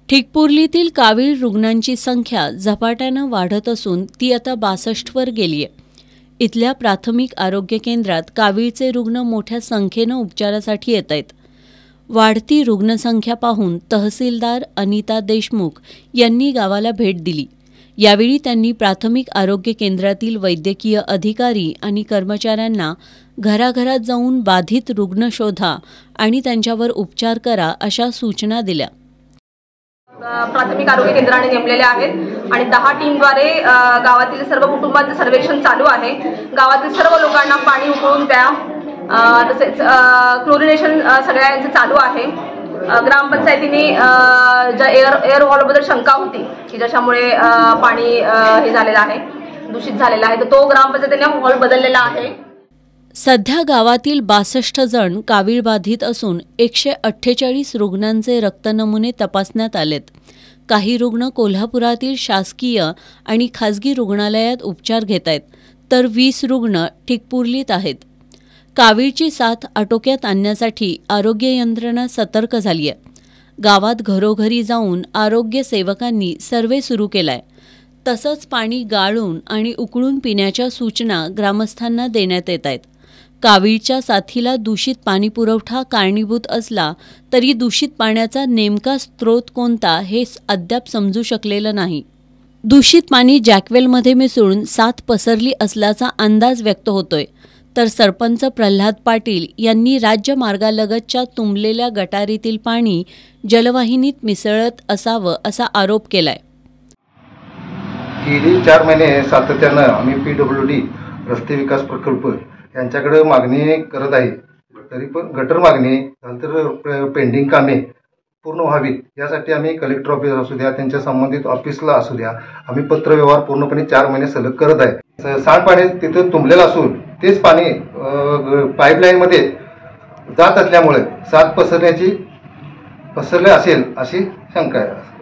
ठिकपुर्लीतील कावीळ रुग्णांची संख्या झपाट्यानं वाढत असून ती आता 62 वर गेली आहे। इथल्या प्राथमिक आरोग्य केंद्रात कावीळचे रुग्ण मोठ्या संख्येनं उपचारासाठी येत आहेत। वाढती रुग्णसंख्या पाहून तहसीलदार अनिता देशमुख यांनी गावाला भेट दिली। यावेळी त्यांनी प्राथमिक आरोग्य केंद्रातील वैद्यकीय अधिकारी आणि कर्मचाऱ्यांना घराघरात जाऊन बाधित रुग्ण शोधा आणि त्यांच्यावर उपचार करा अशा सूचना दिल्या। प्राथमिक आरोग्य केंद्राने नेमलेले आहेत आणि 10 टीमद्वारे गावातील सर्व कुटुंबांचे सर्वेक्षण चालू आहे। गावातील सर्व लोकांना पाणी उकळून प्या, तसेच क्लोरिनेशन सगळ्यांचे चालू आहे। ग्रामपंचायतीने ज्या एअर वॉलबद्दल शंका होती की ज्याच्यामुळे पाणी हे झालेलं आहे, दूषित झालेला आहे, तर तो ग्रामपंचायतीने हॉल बदललेला आहे। सध्या गावातील 62 जण कावीळ बाधित असून 148 रुग्णांचे रक्त नमुने तपासण्यात आलेत। काही रुग्ण कोल्हापुरातील शासकीय आणि खासगी रुग्णालयात उपचार घेत आहेत, तर 20 रुग्ण ठिकपुर्लीत आहेत। कावीळची साथ आटोक्यात आणण्यासाठी आरोग्य यंत्रणा सतर्क झाली आहे। गावात घरोघरी जाऊन आरोग्य सेवकांनी सर्वे सुरू केलाय। तसंच पाणी गाळून आणि उकळून पिण्याच्या सूचना ग्रामस्थांना देण्यात येत आहेत। कावीळच्या साथीला दूषित पाणीपुरवठा कारणीभूत असला तरी दूषित पाण्याचा नेमका स्रोत कोणता हे अद्याप समजू शकलेलं नाही। दूषित पाणी जॅकवेलमध्ये मिसळून साथ पसरली असल्याचा अंदाज व्यक्त होतोय, तर सरपंच प्रल्हाद पाटील यांनी राज्य मार्गालगतच्या तुंबलेल्या गटारीतील पाणी जलवाहिनीत मिसळत असावं असा आरोप केलाय। गेली 4 महिने सातत्यानं आम्ही PWD रस्ते विकास प्रकल्प यांच्याकडे मागणी करत आहे, तरी पण गटर मागणी नंतर पेंडिंग कामे पूर्ण व्हावीत यासाठी आम्ही कलेक्टर ऑफिस असू द्या, त्यांच्या संबंधित ऑफिसला असू द्या, आम्ही पत्रव्यवहार पूर्णपणे 4 महिने सलग करत आहे। सांडपाणी तिथं तुंबलेलं असून तेच पाणी पाईपलाईनमध्ये जात असल्यामुळे साथ पसरले असेल अशी शंका आहे।